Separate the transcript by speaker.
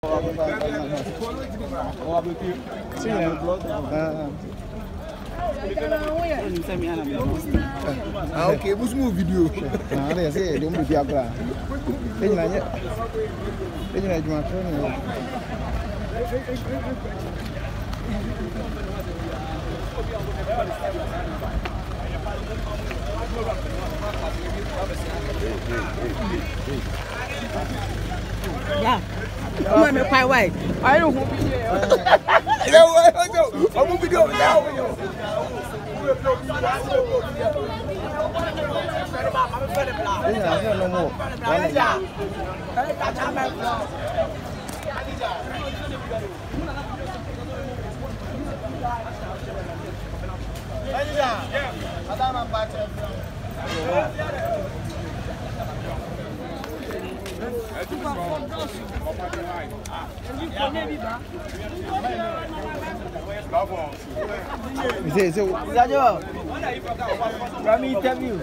Speaker 1: Okay, what's more video? I say don't be diagram. Then
Speaker 2: yeah. I'm quite white. I don't want to be here.
Speaker 1: I'm going to go now.
Speaker 2: Interview.